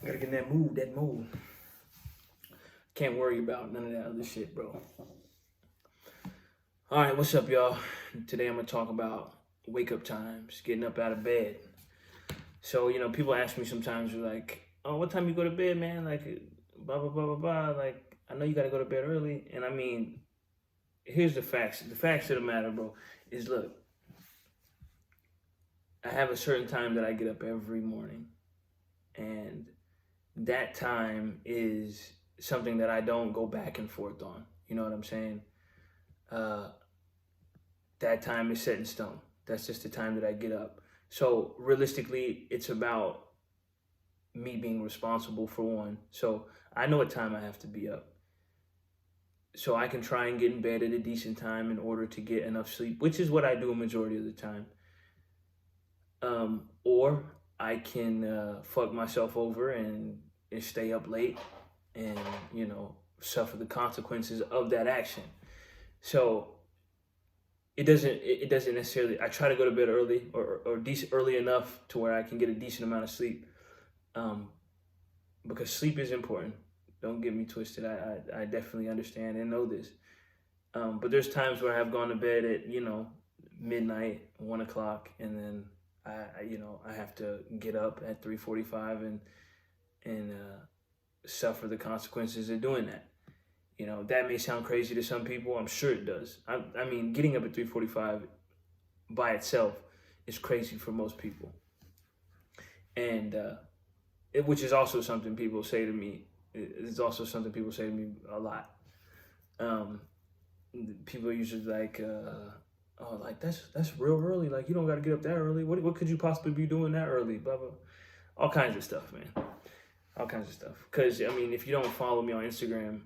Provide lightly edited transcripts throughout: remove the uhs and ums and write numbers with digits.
Gotta get in that mood, Can't worry about none of that other shit, bro. All right, what's up, y'all? Today I'm gonna talk about wake up times, getting up out of bed. So, people ask me sometimes, like, oh, what time you go to bed, man? Like, blah, blah, blah, blah, blah. Like, I know you gotta go to bed early. And I mean, here's the facts. The facts of the matter, bro, is look, I have a certain time that I get up every morning. And that time is something that I don't go back and forth on. You know what I'm saying? Uh, that time is set in stone. That's just the time that I get up. So realistically, it's about me being responsible for one. So I know what time I have to be up. So I can try and get in bed at a decent time in order to get enough sleep, which is what I do a majority of the time. Or I can fuck myself over and stay up late and, suffer the consequences of that action. So it doesn't necessarily, I try to go to bed early or decent early enough to where I can get a decent amount of sleep. Because sleep is important. Don't get me twisted. I definitely understand and know this. But there's times where I've gone to bed at, midnight, 1 o'clock, and then I have to get up at 3:45 and suffer the consequences of doing that. That may sound crazy to some people. I'm sure it does. I mean, getting up at 3:45 by itself is crazy for most people. And which is also something people say to me. It's also something people say to me a lot. People are usually like, oh, like that's real early. Like, you don't got to get up that early. What could you possibly be doing that early? Blah, blah. All kinds of stuff, man. All kinds of stuff. Because, I mean, if you don't follow me on Instagram,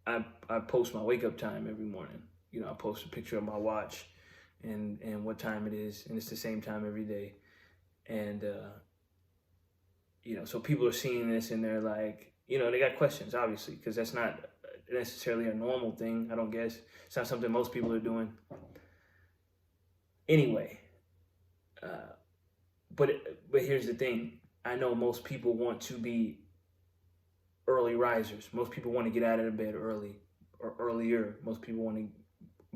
I post my wake up time every morning. I post a picture of my watch and what time it is, and it's the same time every day. And, so people are seeing this and they're like, they got questions, obviously, because that's not necessarily a normal thing, I don't guess. It's not something most people are doing. Anyway, but here's the thing. I know most people want to be early risers. Most people want to get out of the bed early or earlier. Most people want to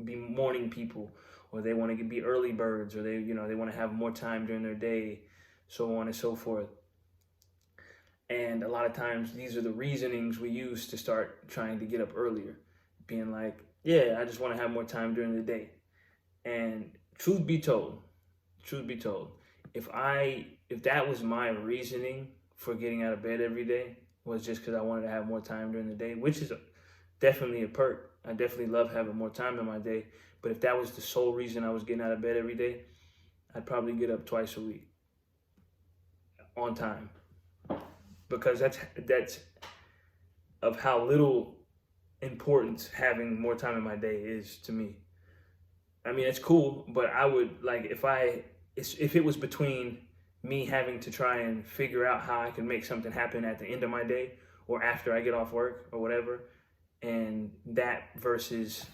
be morning people, or they want to be early birds, or they want to have more time during their day, so on and so forth. And a lot of times these are the reasonings we use to start trying to get up earlier, being like, yeah, I just want to have more time during the day. And truth be told, if that was my reasoning for getting out of bed every day, was just because I wanted to have more time during the day, which is definitely a perk. I definitely love having more time in my day. But if that was the sole reason I was getting out of bed every day, I'd probably get up twice a week on time. Because that's of how little importance having more time in my day is to me. I mean, it's cool, but I would, like, if it was between me having to try and figure out how I can make something happen at the end of my day or after I get off work or whatever, and that versus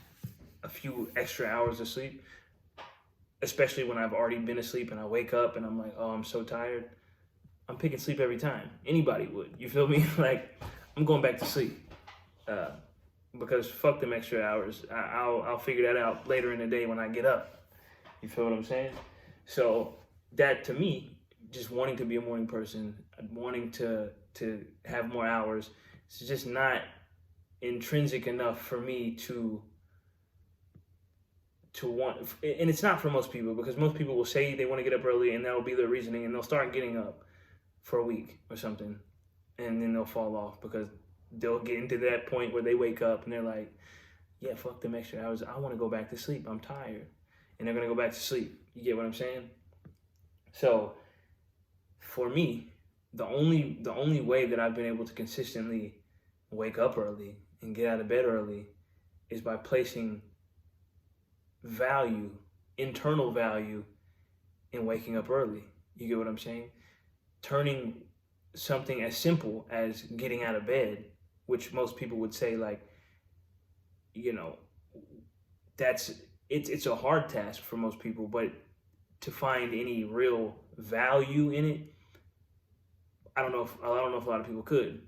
a few extra hours of sleep, especially when I've already been asleep and I wake up and I'm like, oh, I'm so tired, I'm picking sleep every time. Anybody would. You feel me? Like, I'm going back to sleep. Because fuck them extra hours. I'll figure that out later in the day when I get up. You feel what I'm saying? So that, to me, just wanting to be a morning person, wanting to have more hours, it's just not intrinsic enough for me to want. And it's not for most people, because most people will say they want to get up early and that'll be their reasoning, and they'll start getting up for a week or something, and then they'll fall off because they'll get into that point where they wake up and they're like, yeah, fuck them extra hours, I want to go back to sleep, I'm tired, and they're gonna go back to sleep. You get what I'm saying? So for me, the only way that I've been able to consistently wake up early and get out of bed early is by placing value, internal value, in waking up early. You get what I'm saying? Turning something as simple as getting out of bed, which most people would say, like, it's a hard task for most people, but to find any real value in it, I don't know if a lot of people could.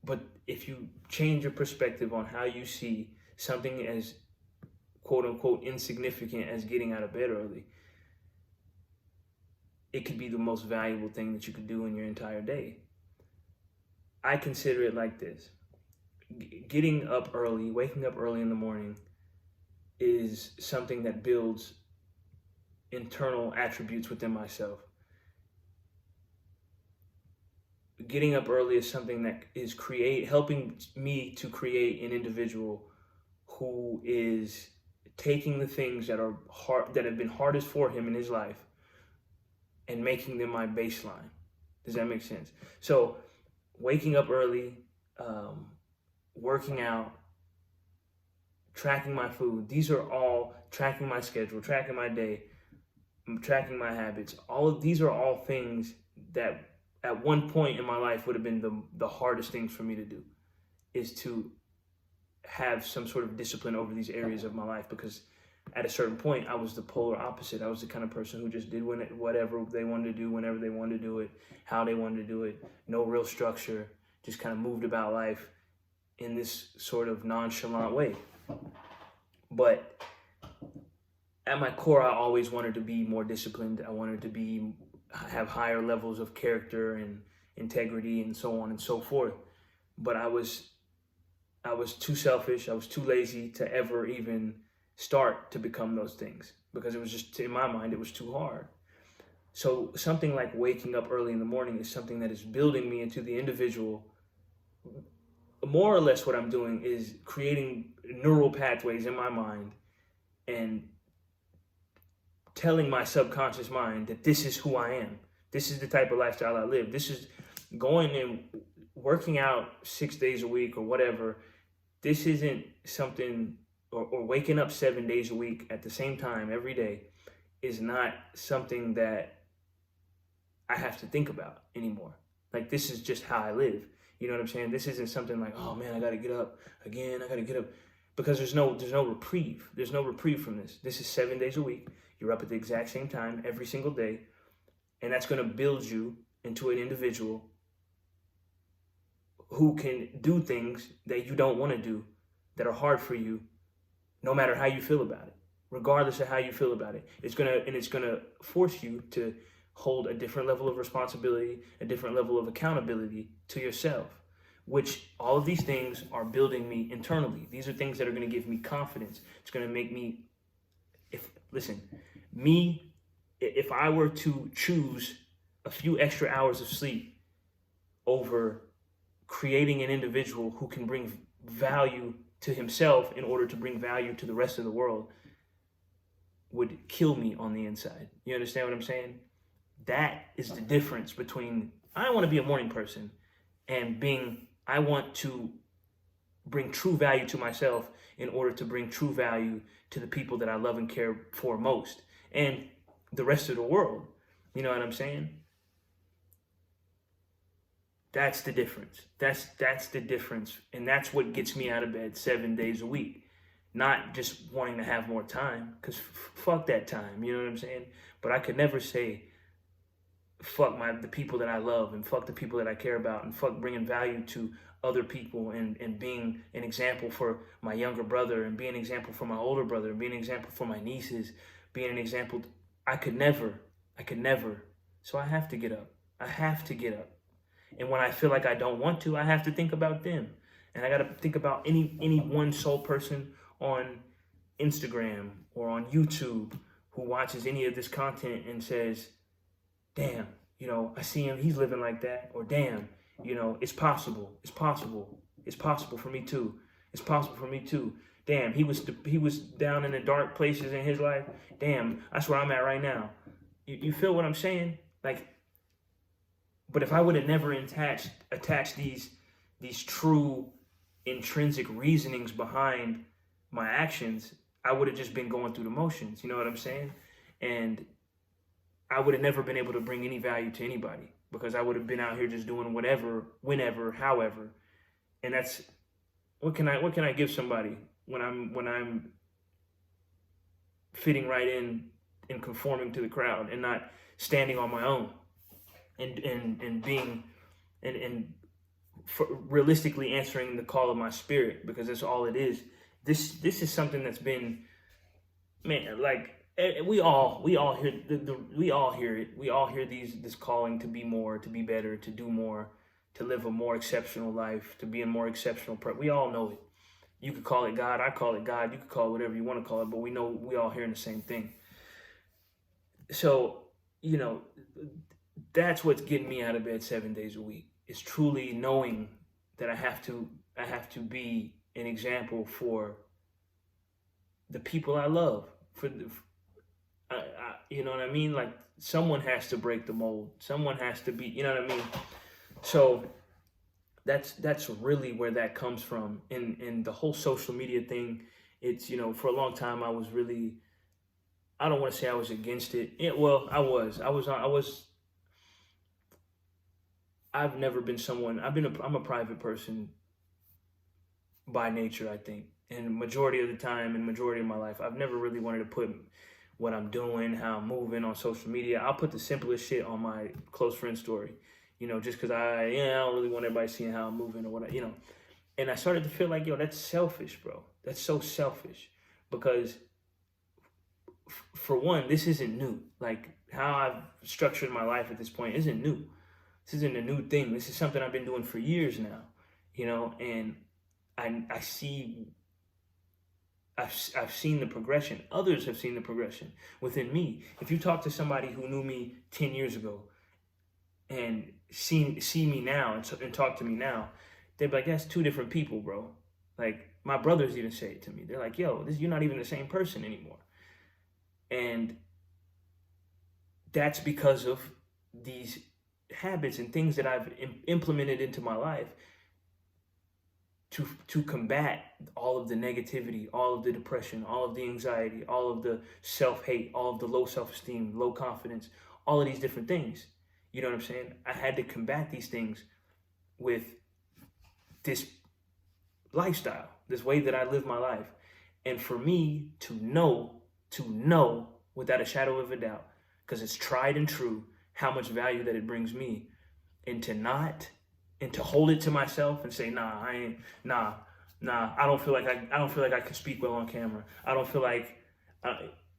But if you change your perspective on how you see something as quote unquote insignificant as getting out of bed early, it could be the most valuable thing that you could do in your entire day. I consider it like this. Getting up early, waking up early in the morning is something that builds internal attributes within myself. Getting up early is something that is helping me to create an individual who is taking the things that are hard, that have been hardest for him in his life, and making them my baseline. Does that make sense? So waking up early, working out, tracking my food, these are all, tracking my schedule, tracking my day, tracking my habits. All of these are all things that at one point in my life would have been the hardest things for me to do, is to have some sort of discipline over these areas of my life, because at a certain point I was the polar opposite. I was the kind of person who just did whatever they wanted to do, whenever they wanted to do it, how they wanted to do it, no real structure, just kind of moved about life in this sort of nonchalant way. But at my core, I always wanted to be more disciplined. I wanted to have higher levels of character and integrity and so on and so forth. But I was too selfish. I was too lazy to ever even start to become those things, because it was just, in my mind, it was too hard. So something like waking up early in the morning is something that is building me into the individual. More or less what I'm doing is creating neural pathways in my mind and telling my subconscious mind that this is who I am. This is the type of lifestyle I live. This is going and working out 6 days a week or whatever. This isn't something, or waking up 7 days a week at the same time every day is not something that I have to think about anymore. Like, this is just how I live. You know what I'm saying? This isn't something like, oh man, I got to get up again. I got to get up, because there's no reprieve. There's no reprieve from this. This is 7 days a week. You're up at the exact same time every single day. And that's going to build you into an individual who can do things that you don't want to do, that are hard for you, no matter how you feel about it. Regardless of how you feel about it. It's going to force you to hold a different level of responsibility, a different level of accountability to yourself, which all of these things are building me internally. These are things that are going to give me confidence. It's going to make me, if I were to choose a few extra hours of sleep over creating an individual who can bring value to himself in order to bring value to the rest of the world, would kill me on the inside. You understand what I'm saying? That is the difference between, I want to be a morning person, and I want to bring true value to myself in order to bring true value to the people that I love and care for most, and the rest of the world. You know what I'm saying? That's the difference. That's the difference. And that's what gets me out of bed 7 days a week. Not just wanting to have more time, because fuck that time. You know what I'm saying? But I could never say, fuck the people that I love, and fuck the people that I care about, and fuck bringing value to other people, and being an example for my younger brother, and being an example for my older brother, and being an example for my nieces, being an example. I could never. So I have to get up. And when I feel like I don't want to, I have to think about them. And I got to think about any one sole person on Instagram or on YouTube who watches any of this content and says, damn, I see him, he's living like that. Or damn, it's possible for me too. It's possible for me too. Damn, he was down in the dark places in his life. Damn, that's where I'm at right now. You feel what I'm saying? Like, but if I would have never attached these true intrinsic reasonings behind my actions, I would have just been going through the motions. You know what I'm saying? And I would have never been able to bring any value to anybody, because I would have been out here just doing whatever, whenever, however. And that's, what can I give somebody when I'm fitting right in and conforming to the crowd and not standing on my own? and being and for realistically answering the call of my spirit, because that's all it is. This is something that's been, man, like we all hear we all hear it. We all hear this calling to be more, to be better, to do more, to live a more exceptional life, to be a more exceptional we all know it. You could call it God, I call it God, you could call it whatever you want to call it, but we know we all hearing the same thing. So, you know, that's what's getting me out of bed 7 days a week. Is truly knowing that I have to be an example for the people I love. You know what I mean? Like, someone has to break the mold. Someone has to be, you know what I mean? So that's really where that comes from. And the whole social media thing, it's, you know, for a long time I was really, I don't want to say I was against it. Well, I've never been someone, I'm a private person by nature, I think. And majority of the time and majority of my life, I've never really wanted to put what I'm doing, how I'm moving on social media. I'll put the simplest shit on my close friend story, you know, just because I don't really want everybody seeing how I'm moving or what, you know. And I started to feel like, yo, that's selfish, bro. That's so selfish, because for one, this isn't new. Like, how I've structured my life at this point isn't new. This isn't a new thing. This is something I've been doing for years now, you know, and I've seen the progression. Others have seen the progression within me. If you talk to somebody who knew me 10 years ago and see me now and talk to me now, they'd be like, that's two different people, bro. Like, my brothers even say it to me. They're like, yo, you're not even the same person anymore. And that's because of these habits and things that I've implemented into my life to combat all of the negativity, all of the depression, all of the anxiety, all of the self-hate, all of the low self-esteem, low confidence, all of these different things. You know what I'm saying? I had to combat these things with this lifestyle, this way that I live my life. And for me to know without a shadow of a doubt, because it's tried and true, how much value that it brings me, and to hold it to myself and say, I don't feel like I can speak well on camera. I don't feel like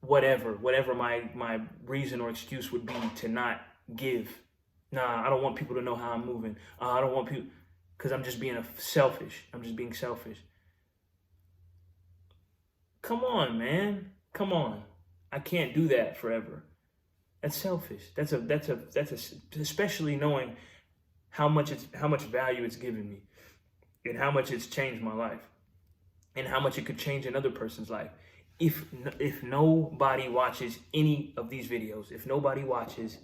whatever my reason or excuse would be to not give. I don't want people to know how I'm moving. I don't want people, because I'm just being selfish. I'm just being selfish. Come on, man. Come on. I can't do that forever. That's selfish. That's especially knowing how much value it's given me, and how much it's changed my life, and how much it could change another person's life. If nobody watches any of these videos, if nobody watches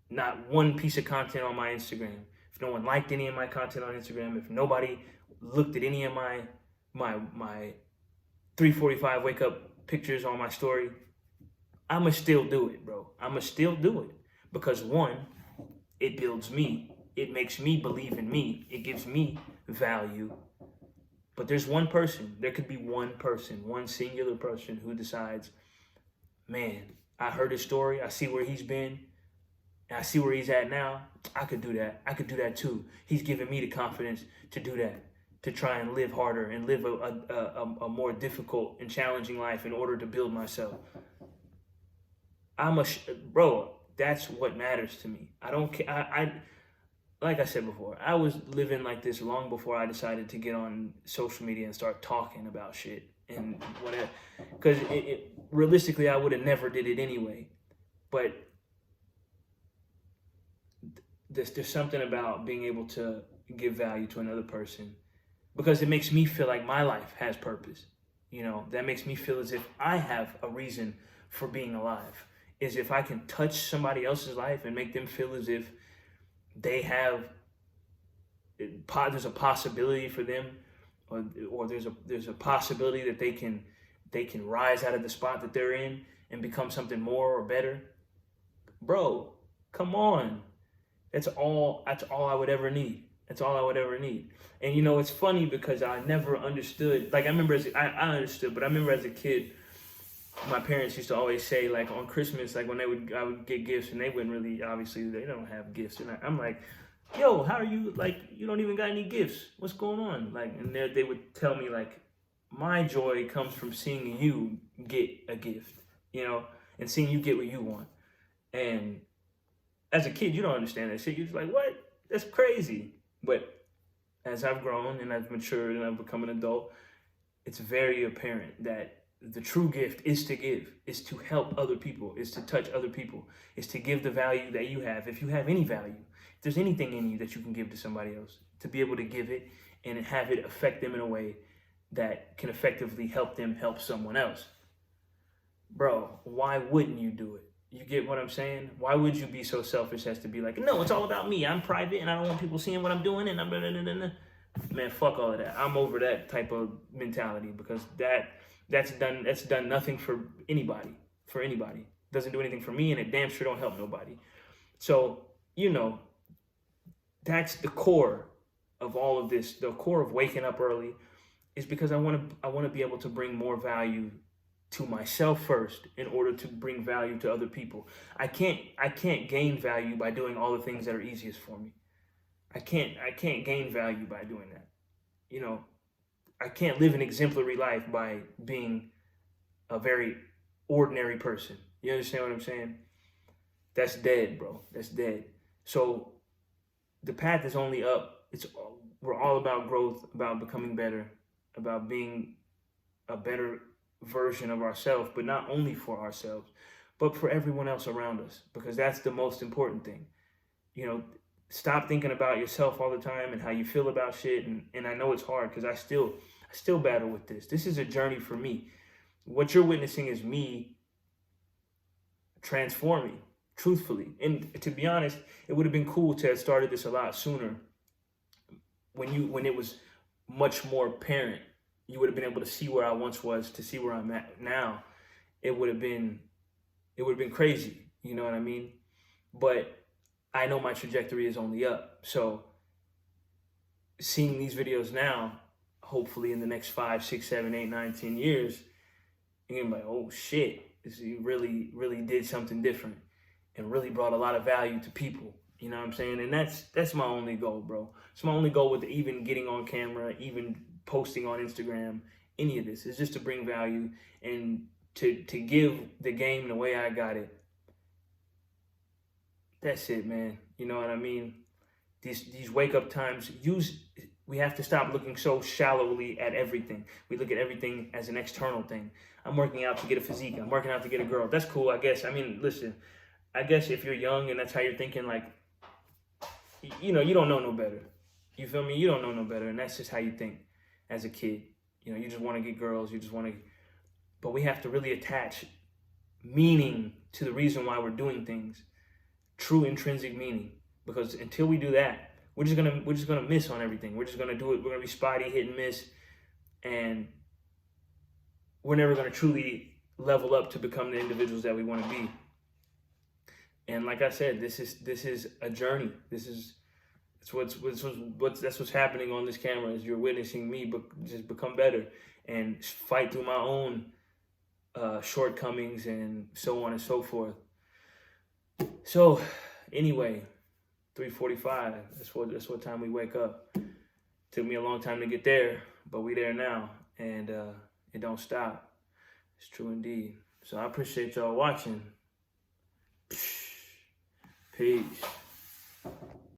not one piece of content on my Instagram, if no one liked any of my content on Instagram, if nobody looked at any of my 3:45 wake up pictures on my story, I'ma still do it, bro. I'ma still do it, because one, it builds me. It makes me believe in me. It gives me value. But there's one person, there could be one person, one singular person who decides, man, I heard his story. I see where he's been. I see where he's at now. I could do that. I could do that too. He's giving me the confidence to do that, to try and live harder and live a more difficult and challenging life in order to build myself. Bro, that's what matters to me. I don't care. Like I said before, I was living like this long before I decided to get on social media and start talking about shit and whatever. Because realistically, I would have never did it anyway. But there's something about being able to give value to another person, because it makes me feel like my life has purpose. You know, that makes me feel as if I have a reason for being alive. Is if I can touch somebody else's life and make them feel as if they have, there's a possibility for them, or there's a possibility that they can rise out of the spot that they're in and become something more or better. Bro, come on. That's all I would ever need. That's all I would ever need. And you know, it's funny because I never understood. Like, I remember I understood, but I remember as a kid, my parents used to always say, like, on Christmas, like, when I would get gifts, and they wouldn't really, obviously, they don't have gifts. And I'm like, yo, how are you, like, you don't even got any gifts. What's going on? Like, and they would tell me, like, my joy comes from seeing you get a gift, you know, and seeing you get what you want. And as a kid, you don't understand that shit. You're just like, what? That's crazy. But as I've grown and I've matured and I've become an adult, it's very apparent that the true gift is to give, is to help other people, is to touch other people, is to give the value that you have. If you have any value, if there's anything in you that you can give to somebody else, to be able to give it and have it affect them in a way that can effectively help them help someone else. Bro, why wouldn't you do it? You get what I'm saying? Why would you be so selfish as to be like, no, it's all about me. I'm private and I don't want people seeing what I'm doing and I'm blah, blah, blah, blah. Man, fuck all of that. I'm over that type of mentality, because that's done nothing for anybody. Doesn't do anything for me, and it damn sure don't help nobody. So, you know, that's the core of all of this. The core of waking up early is because I want to be able to bring more value to myself first in order to bring value to other people. I can't gain value by doing all the things that are easiest for me. I can't gain value by doing that. You know, I can't live an exemplary life by being a very ordinary person. You understand what I'm saying? That's dead, bro. That's dead. So the path is only up. We're all about growth, about becoming better, about being a better version of ourselves, but not only for ourselves, but for everyone else around us, because that's the most important thing. You know, stop thinking about yourself all the time and how you feel about shit. And I know it's hard, because I still battle with this. This is a journey for me. What you're witnessing is me transforming, truthfully. And to be honest, it would have been cool to have started this a lot sooner, when it was much more apparent. You would have been able to see where I once was to see where I'm at now. It would have been crazy. You know what I mean? But I know my trajectory is only up. So seeing these videos now, hopefully in the next 5, 6, 7, 8, 9, 10 years, you're gonna be like, oh shit, this really, really did something different and really brought a lot of value to people. You know what I'm saying? And that's my only goal, bro. It's my only goal with even getting on camera, even posting on Instagram, any of this. Is just to bring value and to give the game the way I got it. That's it, man. You know what I mean? These wake up times, we have to stop looking so shallowly at everything. We look at everything as an external thing. I'm working out to get a physique. I'm working out to get a girl. That's cool, I guess. I mean, listen, I guess if you're young and that's how you're thinking, like, you know, you don't know no better. You feel me? You don't know no better. And that's just how you think as a kid. You know, you just want to get girls. You just want to, but we have to really attach meaning to the reason why we're doing things. True intrinsic meaning. Because until we do that, we're just gonna miss on everything. We're just gonna do it. We're gonna be spotty, hit and miss, and we're never gonna truly level up to become the individuals that we want to be. And like I said, this is a journey. That's what's happening on this camera. Is you're witnessing me, but just become better and fight through my own shortcomings and so on and so forth. So anyway, 3:45. That's what time we wake up. Took me a long time to get there, but we there now, and it don't stop. It's true indeed. So I appreciate y'all watching. Peace.